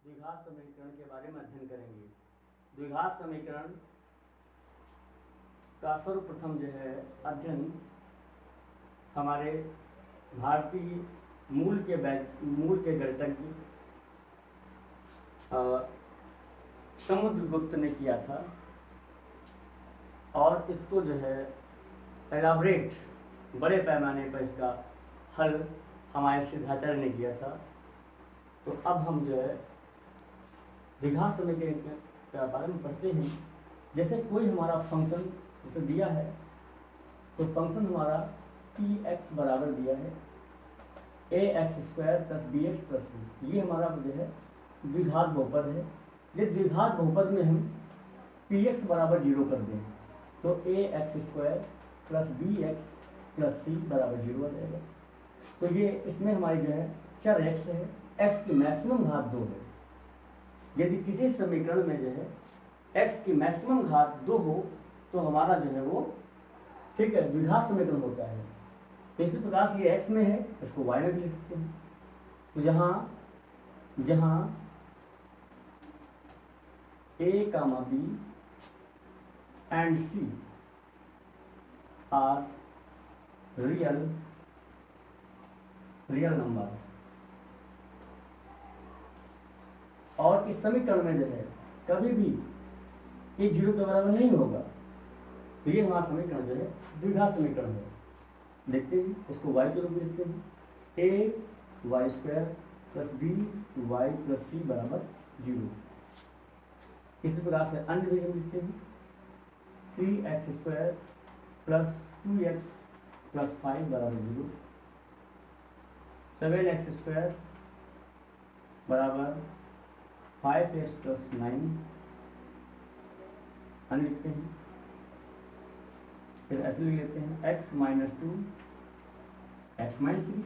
द्विघात समीकरण के बारे में अध्ययन करेंगे। द्विघात समीकरण का सर्वप्रथम जो है अध्ययन हमारे भारतीय मूल के गणितज्ञ समुद्रगुप्त ने किया था और इसको जो है एलाबरेट बड़े पैमाने पर इसका हल हमारे सिद्धाचार्य ने किया था। तो अब हम जो है द्विघात समीकरण के बारे में पढ़ते हैं। जैसे कोई हमारा फंक्शन जैसे दिया है तो फंक्शन हमारा पी एक्स बराबर दिया है ax² + bx + c, ये हमारा जो है द्विघात बहुपद है। ये द्विघात बहुपद में हम px बराबर 0 कर दें तो ax² + bx + c बराबर 0 हो जाएगा। तो ये इसमें हमारी जो है चर x है, x की मैक्सिमम घात 2 है। यदि किसी समीकरण में जो है x की मैक्सिमम घात 2 हो तो हमारा जो है वो ठीक है द्विघात समीकरण होता है। तो इसी प्रकार से ये x में है, इसको y में भी लिख सकते हैं। तो जहाँ a, b and c are real number और इस समीकरण में जो है कभी भी ये 0 के बराबर नहीं होगा तो ये हमारा समीकरण जो है द्विघात समीकरण है। देखते हैं इसको y के रूप में लिखते हैं ay² + by + c बराबर 0। इसी प्रकार से अन्य भी हम लिखते हैं 3x² + 2x + 5 बराबर 0, 7x² बराबर 5x + 9 अन्य लिखते हैं। फिर ऐसे लिख लेते हैं x - 2 x - 3,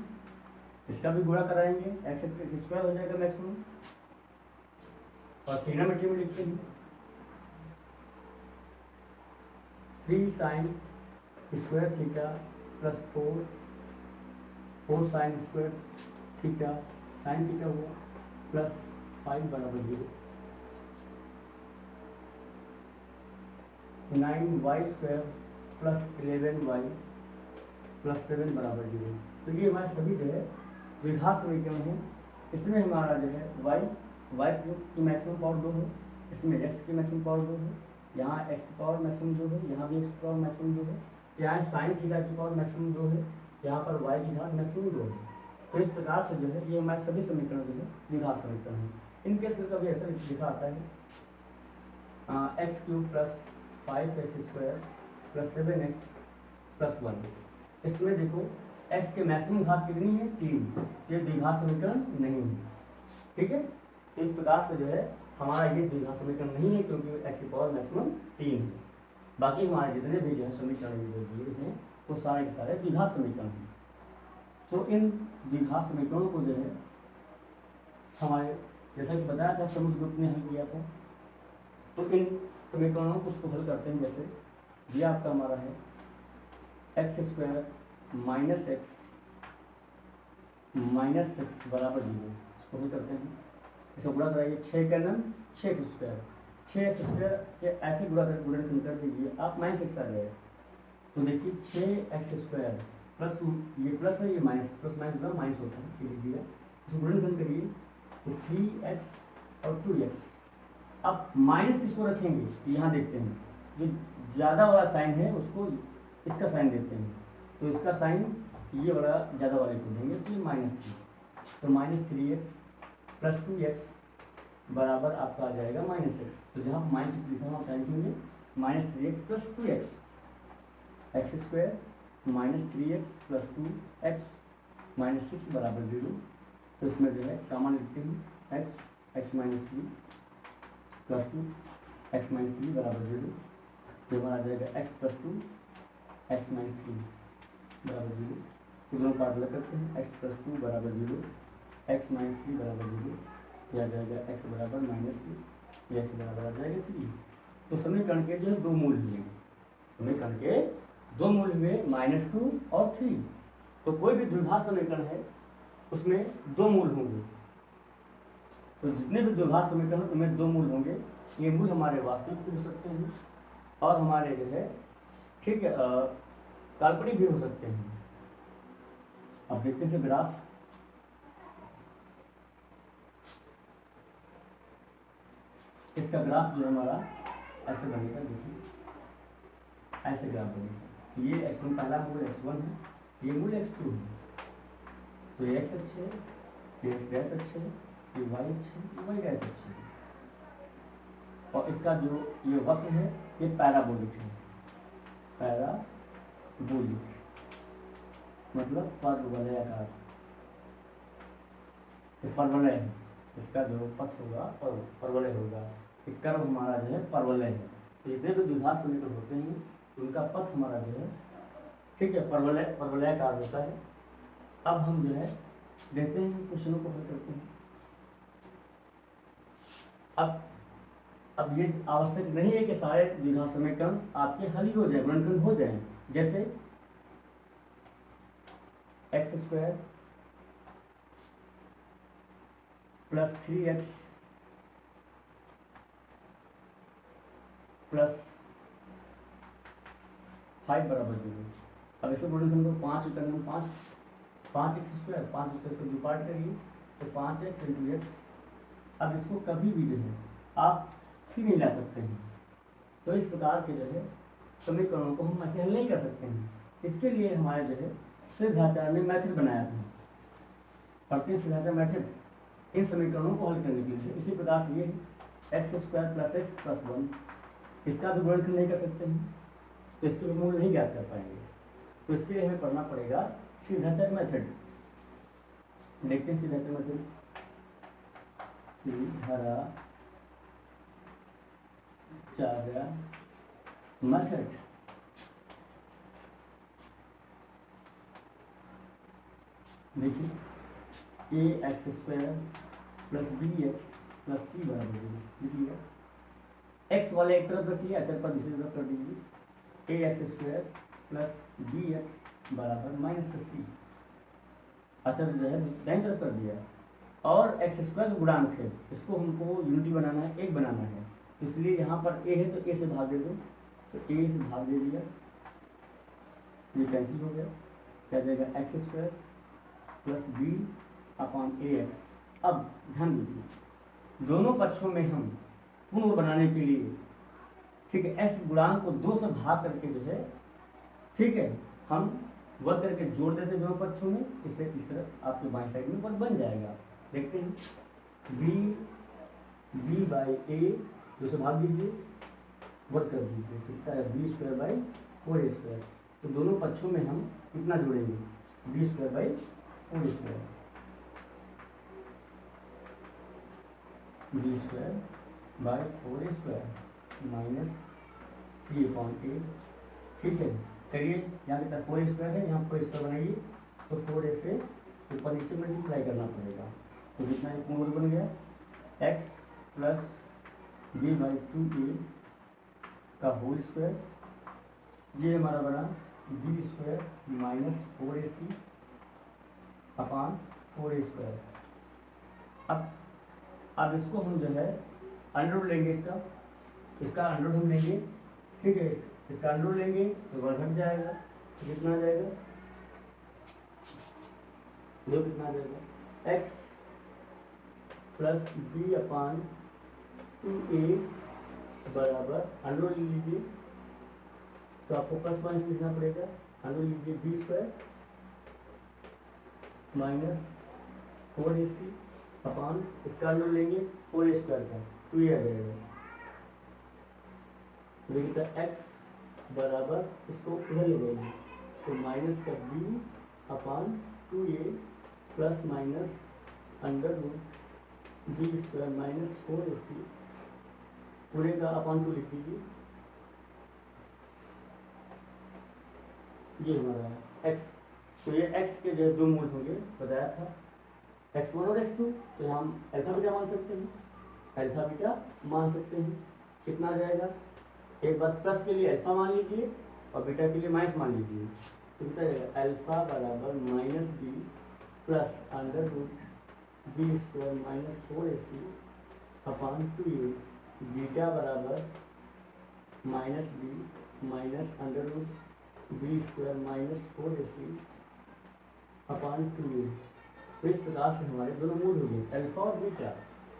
इसका भी गुणा कराएंगे x² हो जाएगा मैक्सिमम। और ट्रिग्नोमेट्री में लिखते हैं 3 sin² theta + 4 sin² theta sin theta हुआ + 5 बराबर 0, 9y² + 11y + 7 बराबर 0। तो ये हमारे सभी जो है द्विघात समीकरण है। इसमें हमारा जो है y की मैक्सिमम पावर 2 है, इसमें x की मैक्सिमम पावर 2 है, यहाँ x की पावर मैक्सिमम 2 है, यहाँ भी x की पावर मैक्सिमम 2 है, यहाँ साइन थीटा की पावर मैक्सिमम 2 है, यहाँ पर y की घात मैक्सिमम 2 है। तो इस प्रकार से जो है ये हमारे सभी समीकरण जो है द्विघात समीकरण है। इनके इसका भी ऐसा लिखा आता है x³ + 5x² + 7x + 1। इसमें देखो x के मैक्सिमम घात कितनी है 3, ये द्विघात समीकरण नहीं है। ठीक है, तो इस प्रकार से जो है हमारा ये द्विघात समीकरण नहीं है क्योंकि x की पावर मैक्सिमम 3 है। बाकी हमारे जितने भी जो है समीकरण जो दिए हैं वो सारे के सारे द्विघात समीकरण हैं। तो इन द्विघात समीकरणों को जो है हमारे जैसा कि बताया था समुद्रगुप्त ने हल किया था। तो इन समीकरणों को उसको हल करते हैं। जैसे ये आपका हमारा है x² - x - 6 बराबर 0, इसको हल करते हैं। इसको गुणा कराइए 6 का नम 6x², 6x² ये ऐसे गुणन कर दीजिए आप -6 आ जाएगा। तो देखिए 6x² प्लस ये प्लस है, ये माइनस, प्लस माइनस गुणा माइनस होता है, लीजिएगा इसको गुणनखंड करिए तो 3x और 2x। अब माइनस किसको रखेंगे यहाँ देखते हैं, जो ज़्यादा वाला साइन है उसको इसका साइन देते हैं, तो इसका साइन ये वाला ज़्यादा वाले को देंगे तो ये -3, तो -3x + 2x बराबर आपका आ जाएगा -6। तो जहाँ -6 लिखा हुआ साइन लिखेंगे -3x + 2x, x² - 3x + 2x - 6 बराबर 0। तो इसमें जो है सामान्य लिखते हैं x - 3 + 2 x - 3 बराबर 0। तो हमारा आ जाएगा x + 2 x - 3 बराबर 0। तो दोनों पार्ट अलग करते हैं x + 2 बराबर 0, x - 3 बराबर 0, यह आ जाएगा x बराबर -2, यह x बराबर आ जाएगा 3। तो समीकरण के जो है दो मूल हुए, समीकरण के दो मूल हुए -2 और 3। तो कोई भी द्विघात समीकरण है उसमें दो मूल होंगे, तो जितने भी द्विघात समीकरण उनमें दो मूल होंगे, ये मूल हमारे वास्तविक भी हो सकते हैं और हमारे जो है ठीक है काल्पनिक भी हो सकते हैं। अब देखते हैं ग्राफ। इसका ग्राफ जो है हमारा ऐसे बनेगा, देखिए ऐसे ग्राफ बनेगा। ये x1 पहला मूल x1 है, ये मूल x2 है, तो ये x अच्छे है, ये x डैश अच्छे है, ये y अच्छे है, ये y डैश अच्छे है। और इसका जो ये वक्र है ये पैराबोलिक है, पैराबोलिक मतलब परवलयाकार, ये परवलय है, इसका जो पथ होगा परवलय होगा, एक कर्व हमारा जो है परवलय है। तो जितने भी द्विघात समीकरण होते हैं उनका पथ हमारा जो है ठीक है परवलयाकार होता है। अब हम जो है देखते हैं क्वेश्चनों को हल करते हैं। अब ये आवश्यक नहीं है कि सारे द्विघात समीकरण आपके हल ही हो जाए, गुणनखंड हो जाए। जैसे x square plus 3x plus 5 बराबर 0। अब इसको गुणनखंड को 5 करना, 5x स्क्वायर, 5 स्क्वायर को डिवाइड करिए तो 5x इंटू एक्स। अब इसको कभी भी जो है आप फिर नहीं ला सकते हैं, तो इस प्रकार के जो है समीकरणों को हम ऐसे हल नहीं कर सकते हैं। इसके लिए हमारे जो है सिद्धाचार्य ने मेथड बनाया था, पढ़ते हैं सिद्धाचार्य मेथड इन समीकरणों को हल करने के लिए। इसी प्रकार से ये x square plus x plus 1, इसका भी गुणनखंड नहीं कर सकते हैं, तो इसके भी मूल नहीं ज्ञात कर पाएंगे। तो इसके लिए हमें पढ़ना पड़ेगा सिद्धाचार्य मेथड। देखते हैं सिद्धाचार्य मेथड, सिद्धाचार्य मेथड। देखिए a x square plus b x plus c बराबर लिखिएगा। एक्स वाले एक तरफ रखिए, अचर पर दूसरी तरफ कर दीजिए। A x square plus b x बराबर माइनस सी, अचर जो है दाईं तरफ कर दिया। और एक्स स्क्वायर गुणांक है, इसको हमको यूनिटी बनाना है, एक बनाना है, इसलिए यहाँ पर ए है तो ए से भाग दे दो, तो ए से भाग दे दिया, ये कैंसिल हो गया, क्या जाएगा x square plus b upon a x. अब ध्यान दीजिए दोनों पक्षों में हम पूर्ण बनाने के लिए ठीक है एक्स गुणांक को 2 से भाग करके जो है ठीक है हम वर्ग करके जोड़ देते दोनों पक्षों में, इससे इस तरह आपके बाएं साइड में वर्ग बन जाएगा। देखते हैं बी बाई ए 2 से भाग दीजिए, वर्ग कर दीजिए, कितना है बी स्क्वायर बाई 4 स्क्वायर। तो दोनों पक्षों में हम कितना जोड़ेंगे b square by 4 square, b square by 4 square minus c upon a. ठीक है करिए, यहाँ कितना 4 स्क्वायर है, यहाँ 4 स्क्वायर बनाइए, तो 4 से ऊपर नीचे मल्टीप्लाई करना पड़ेगा, तो कितना एक मूल बन गया x plus B by 2a का होल स्क्वायर, ये हमारा बना B square minus 4ac upon 4a square. अब इसको हम जो है अंडर लेंगे, इसका अंडर हम लेंगे, ठीक है इसका अंडर लेंगे तो वर्ग हट जाएगा, तो कितना आ जाएगा दो, कितना आ जाएगा x plus b upon 2a बराबर अंडर ले लीजिए, तो आपको प्लस माइनस लिखना पड़ेगा, अंडर लीजिए B square minus 4ac upon इसका अंडर लेंगे 4a स्क्वायर का, 2a आ जाएगा, तो x बराबर इसको उधर ले जाएंगे, तो माइनस का B upon 2a plus minus under root B square minus 4ac पूरे का अपॉन 2 लिख दीजिए, ये हमारा है x। तो ये x के जो है दो मूल होंगे बताया था, x1 और x2, तो यहाँ हम अल्फा बीटा मान सकते हैं, अल्फा बीटा मान सकते हैं। कितना आ जाएगा, एक बार प्लस के लिए अल्फा मान लीजिए और बीटा के लिए माइनस मान लीजिए, तो कितना जाएगा अल्फा बराबर minus B plus under root B square minus 4ac upon 2a beta बराबर minus B minus under root B square minus 4ac upon 2a। तो इस प्रकार से हमारे दोनों मूल हो गए अल्फा और बीटा,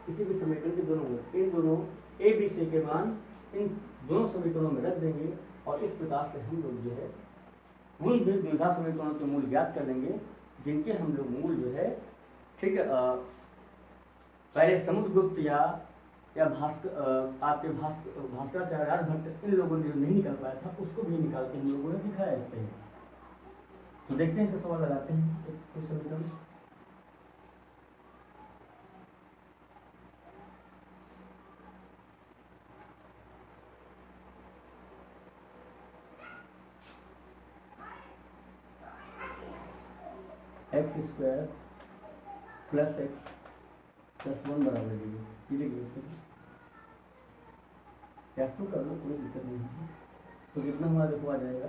किसी भी समीकरण के दोनों मूल, इन दोनों ए बी सी के मान इन दोनों समीकरणों में रख देंगे और इस प्रकार से हम लोग जो है उन द्विघात समीकरणों के मूल ज्ञात कर देंगे जिनके हम लोग मूल जो है ठीक है पहले समुद्रगुप्त या भास्कराचार्य आर्यभट्ट इन लोगों ने जो नहीं निकाल पाया था उसको भी निकाल के हम लोगों ने दिखाया इससे। तो देखते हैं इसका सवाल लगाते हैं एक समीकरण। X square plus x plus 1 बराबर डी लिख कैप्टू कर लो, कोई दिक्कत नहीं है। तो कितना हमारा देखो आ जाएगा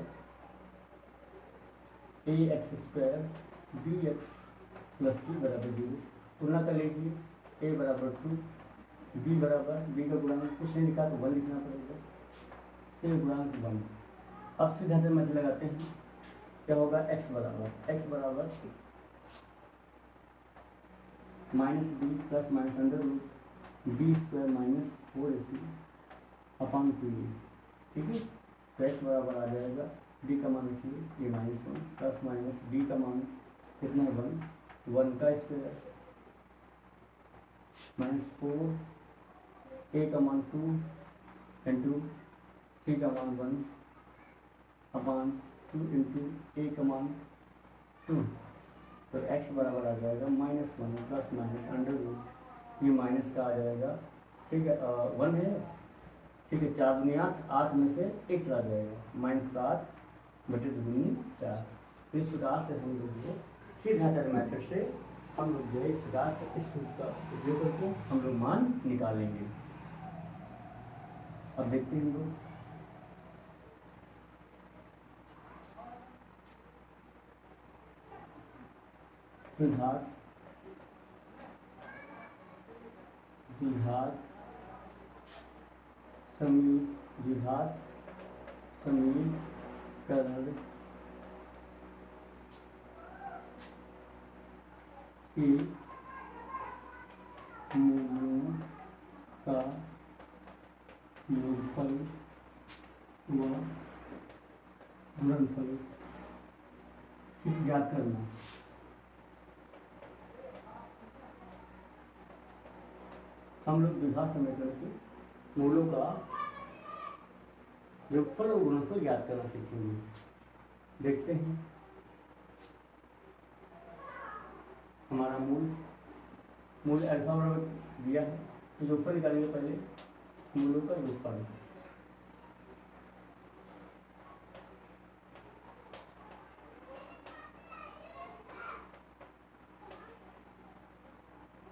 a x square b x plus c बराबर डी। तुलना कर लीजिए ए बराबर 2 बी बराबर बी का गुणांक कुछ नहीं लिखा तो 1 लिखना पड़ेगा, सी गुणांक 1। अब सीधा से मत लगाते हैं क्या होगा एक्स बराबर minus B plus minus under root B square minus 4ac upon 2a। ठीक है, तो एक्स बराबर आ जाएगा डी का मान रखिए ए माइनस 1 प्लस माइनस डी का मान कितना है 1 का स्क्वायर माइनस 4 ए का मान 2 इंटू सी का मान 1 अपॉन 2 इंटू ए का मान 2। तो x बराबर आ जाएगा -1 प्लस माइनस अंडर रूट ये माइनस का आ जाएगा। ठीक है 1 है, ठीक है 4 दूनी 8 में से 1 चला जाएगा -7 बटे 2 4। तो इस प्रकार से हम लोग जो सीधाचार्य मेथड से हम लोग जो है इस प्रकार से इस सूत्र का उपयोग करके हम लोग मान निकालेंगे। अब देखते हैं हम लोग द्विघात समीकरण के मूलों का योगफल व गुणनफल ज्ञात करना। हम लोग द्विघात समीकरण के मूलों का योगफल और गुणनफल ज्ञात करना सीखेंगे। देखते हैं हमारा मूल अल्फा बराबर दिया है तो योगफल निकालेंगे पहले मूलों का योगफल।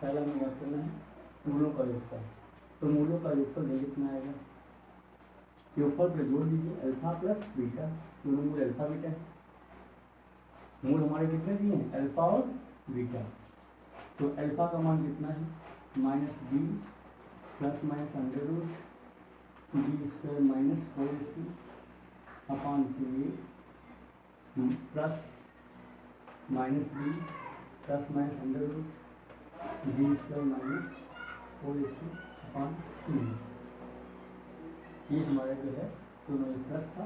पहला हमें याद करना है मूलों का योगफल। तो मूलों का योगफल देखिए कितना आएगा, योगफल पर जोड़ दीजिए अल्फा प्लस बीटा, दोनों मूल अल्फा बीटा है। मूल हमारे कितने दिए हैं अल्फा और बीटा। तो अल्फा का मान कितना है -b plus minus under root B square minus 4ac upon 2a plus -b plus minus under root B square minus 4ac upon 2a। ये हमारा जो है दोनों एक प्लस था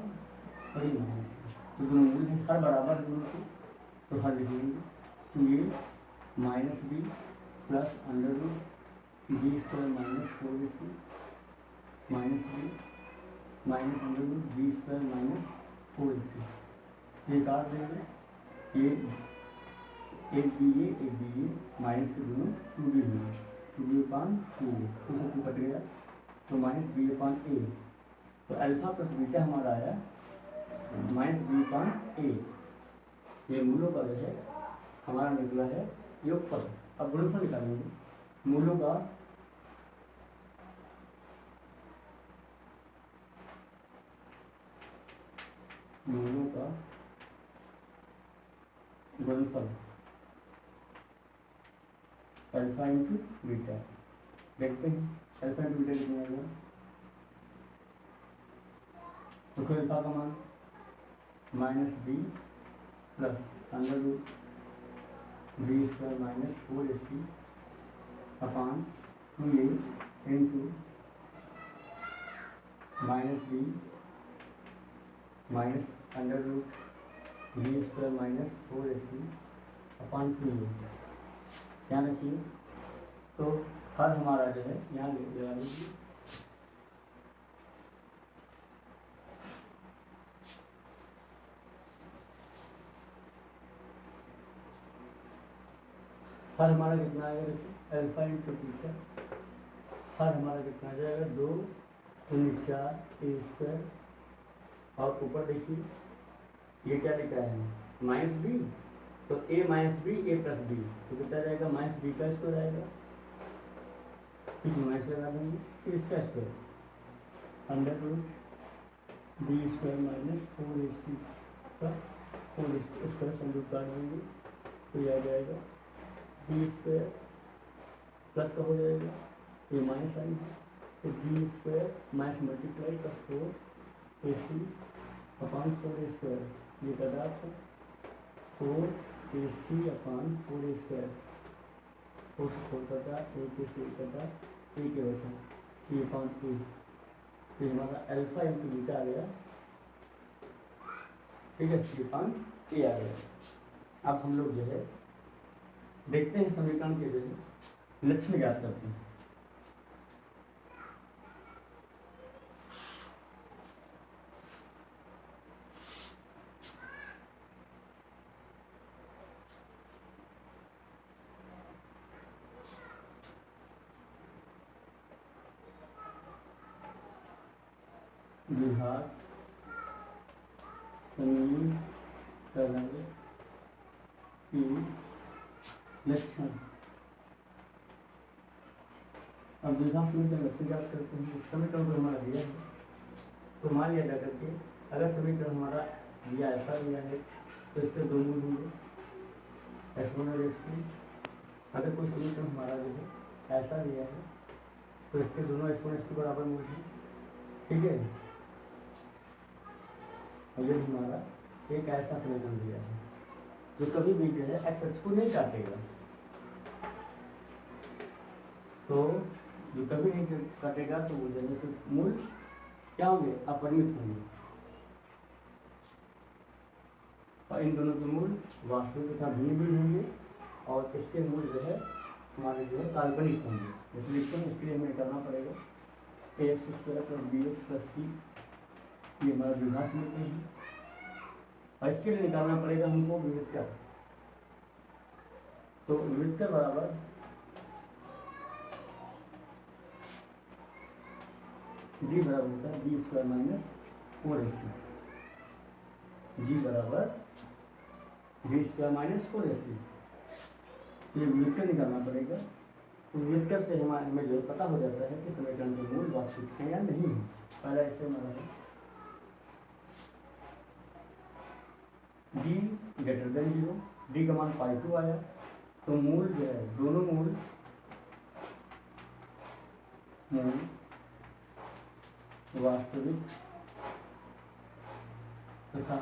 और ये माइनस था, तो दोनों मूल हैं हर बराबर है दोनों के, तो हर लिखेंगे तो ये -b plus under root B square minus 4ac minus b minus under root B square minus 4ac। ये काट देंगे, ये एक बी ए माइनस के दोनों 2b होंगे, 2b अपान 2a तो सब कट गया तो -b अपान a। तो अल्फा प्लस बीटा हमारा आया -b अपान a। ये मूलों का जो है हमारा निकला है योगफल। अब गुणनफल निकालेंगे मूलों का गुणनफल। Alpha into beta. देखते हैं अल्फा इंटू बीटा कितना आएगा। तो फिर अल्फा का मान minus B plus under root B square minus 4ac upon 2a into minus B minus under root B square minus 4ac upon 2a। ध्यान रखिए तो हर हमारा जो है यहाँ लगा लीजिए हर हमारा कितना आएगा। देखिए अल्फा इंटू बीटा हर हमारा कितना आ जाएगा 2 × 4 a स्क्वायर और ऊपर देखिए ये क्या लिखा है माइनस बी। तो a minus B a plus B तो कितना जाएगा माइनस बी का स्क्वायर आएगा। ठीक है माइनस लगा देंगे फिर इसका square under root B square minus 4ac का 4 स्क्वायर संरूप काट देंगे तो ये आ जाएगा बी स्क्वायर प्लस का हो जाएगा ये माइनस साइन है तो बी स्क्वायर माइनस मल्टीप्लाई का 4ac अपॉन 4a स्क्वायर ये पदार्थ है 4ac अपॉन 4a स्क्वायर 4 से 4 कटा a के c कटा a के वजह c अपॉन a तो हमारा अल्फा इंटू बीटा आ गया। ठीक है c अपॉन a आ गया। अब हम लोग जो है देखते हैं समीकरण के जो है लक्ष्य ज्ञात करते हैं। विभाग समीकरण की लक्षण। अब विभाग समीकरण लक्षण ज्ञात करते हैं। समीकरण को हमारा दिया है तो मान लिया जा करके अगर समीकरण हमारा दिया ऐसा दिया है तो इसके दो मूल होंगे x1 और x2। अगर कोई समीकरण हमारा जो है ऐसा दिया है तो इसके दोनों x1 x2 बराबर मूल हैं। ठीक है और ये हमारा एक ऐसा समीकरण दिया है जो कभी भी जो है एक्स एक्स को नहीं काटेगा। तो जो कभी नहीं काटेगा तो वो जैसे से मूल क्या होंगे अपरिमित होंगे और इन दोनों के मूल वास्तविक तथा भिन्न भी होंगे और इसके मूल जो है हमारे जो है काल्पनिक होंगे। जैसे लिखते हैं इसके लिए हमें करना पड़ेगा ax square plus bx plus c ये हमारा विभाग समीकरण है और इसके लिए निकालना पड़ेगा हमको विविधकर। तो विविधकर बराबर d बराबर होता है B square minus 4ac। d बराबर बी स्क्वायर माइनस 4ac ये विविधकर निकालना पड़ेगा। तो विविधकर से हमें जो पता हो जाता है कि समीकरण के मूल वास्तविक है या नहीं है। पहला इससे हमारा है d ग्रेटर देन 0 d का मान ∅2 आया तो मूल जो है दोनों मूल वास्तविक तथा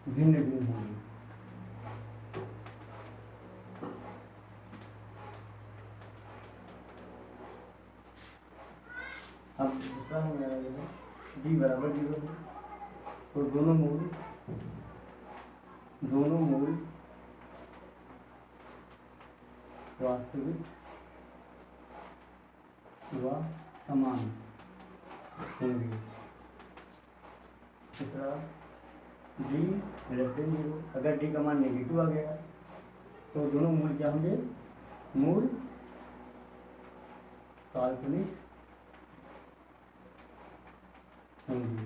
भिन्न भिन्न होंगे। अब दूसरा हमारा है d बराबर 0 है तो दोनों मूल वास्तविक व समान होंगे। तीसरा d ग्रेटर देन 0 अगर d का मान नेगेटिव आ गया तो दोनों मूल क्या होंगे मूल काल्पनिक होंगे।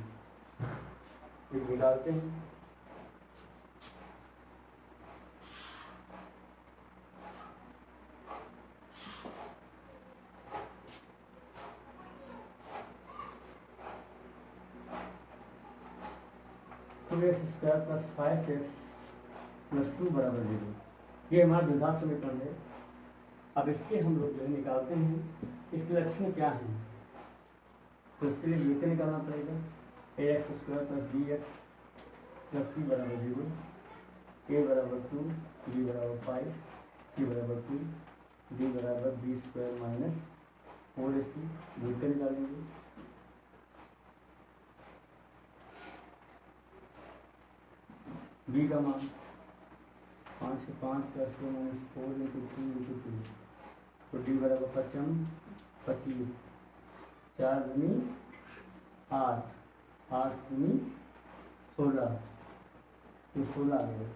एक निकालते हैं तो x square plus 5x plus 2 बराबर 0 ये हमारा द्विघात समीकरण है। अब इसके हम लोग जो है निकालते हैं इसके लक्षण क्या हैं। तो इसके लिए ये निकालना पड़ेगा ax square plus b x plus c बराबर 0, a बराबर 2, b बराबर 5, c बराबर 2, d बराबर बी स्क्वायर माइनस 4ac ये निकालेंगे। b का मान 5 से 5 प्लस 2 माइनस 4 इंटू 3 इंटू 2, तो d बराबर 25, 4 दूनी 8, 8 दूनी 16, तो 16 आ गया,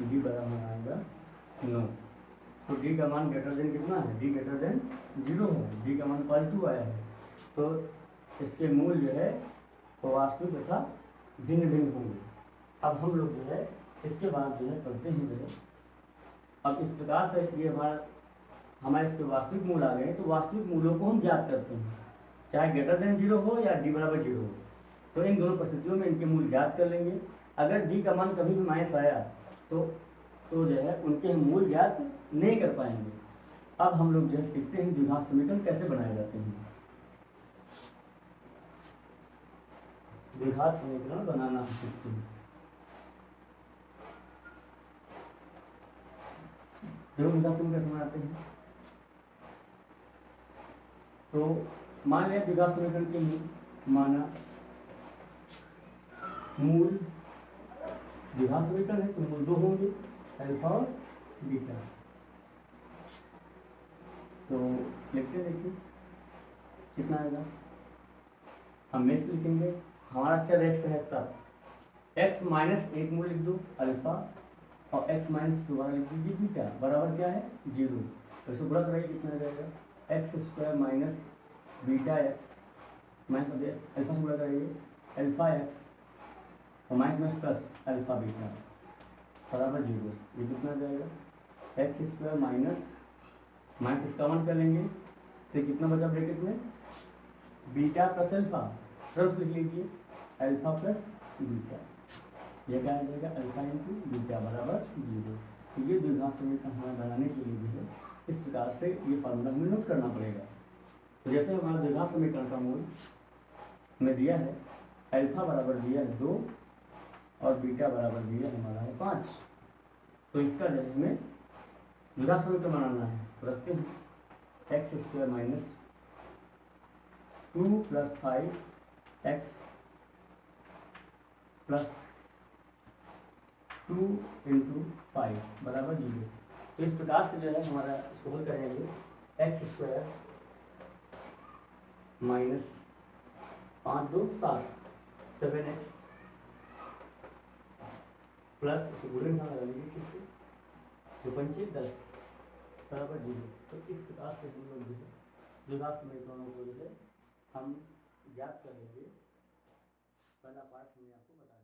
डी बराबर आएगा 9। तो डी का मान ग्रेटर देन कितना है, डी ग्रेटर देन 0 है, डी का मान +2 आया है। तो इसके मूल जो है वो वास्तविक तथा भिन्न भिन्न होंगे। अब हम लोग जो है इसके बाद जो है करते हैं जो है, अब इस प्रकार से ये हमारे इसके वास्तविक मूल आ गए, तो वास्तविक मूलों को हम ज्ञात करते हैं, चाहे ग्रेटर देन 0 हो या डी बराबर 0 हो। तो इन दोनों परिस्थितियों में इनके मूल ज्ञात कर लेंगे। अगर डी का मान कभी भी माइनस आया तो जो है उनके हम मूल ज्ञात नहीं कर पाएंगे। अब हम लोग जो है सीखते हैं द्विघात समीकरण कैसे बनाए जाते हैं। द्विघात समीकरण बनाना हम सीखते हैं। द्विघात समीकरण बनाते हैं तो मान लिया द्विघात समीकरण के लिए माना मूल द्विघात समीकरण है तो मूल 2 होंगे, अल्फा और बीटा। तो लिखते देखिए कितना आएगा, हम में से लिखेंगे हमारा चर x है तब x माइनस 1 मूल लिख दो अल्फा और x माइनस 2 लिख दीजिए बीटा बराबर क्या है 0। तो इसे गुणा कराइए कितना आ जाएगा x square minus beta x minus alpha से गुणा कराइए अल्फा एक्स और माइनस प्लस अल्फा बीटा बराबर 0। ये कितना आ जाएगा एक्स स्क्वायर माइनस इसका वन कर लेंगे तो कितना बचा ब्रैकेट में बीटा प्लस अल्फा, सिर्फ लिख लीजिए अल्फा प्लस बीटा, यह क्या आ जाएगा अल्फा इंटू बीटा बराबर 0। तो ये द्विघात समीकरण हमें बनाने के लिए भी है इस प्रकार से ये फार्मूला हमें नोट करना पड़ेगा। तो जैसे हमारा द्विघात समीकरण का मूल में दिया है अल्फा बराबर दिया है 2 और बीटा बराबर दिया हमारा है 5, तो इसका जो हमें द्विघात समीकरण बनाना है तो रखते हैं x square minus 2 plus 5 x plus 2 into 5 बराबर 0। तो इस प्रकार से जो है हमारा इसको हल करेंगे x square minus 5 2 7 7x plus गुणे लगा लीजिए ठीक से 2 पंचे 10 बराबर 0। तो इस प्रकार से हम लोग जो है द्विघात समीकरणों को जो है हम ज्ञात कर लेंगे। पहला पार्ट हमने आपको बताया।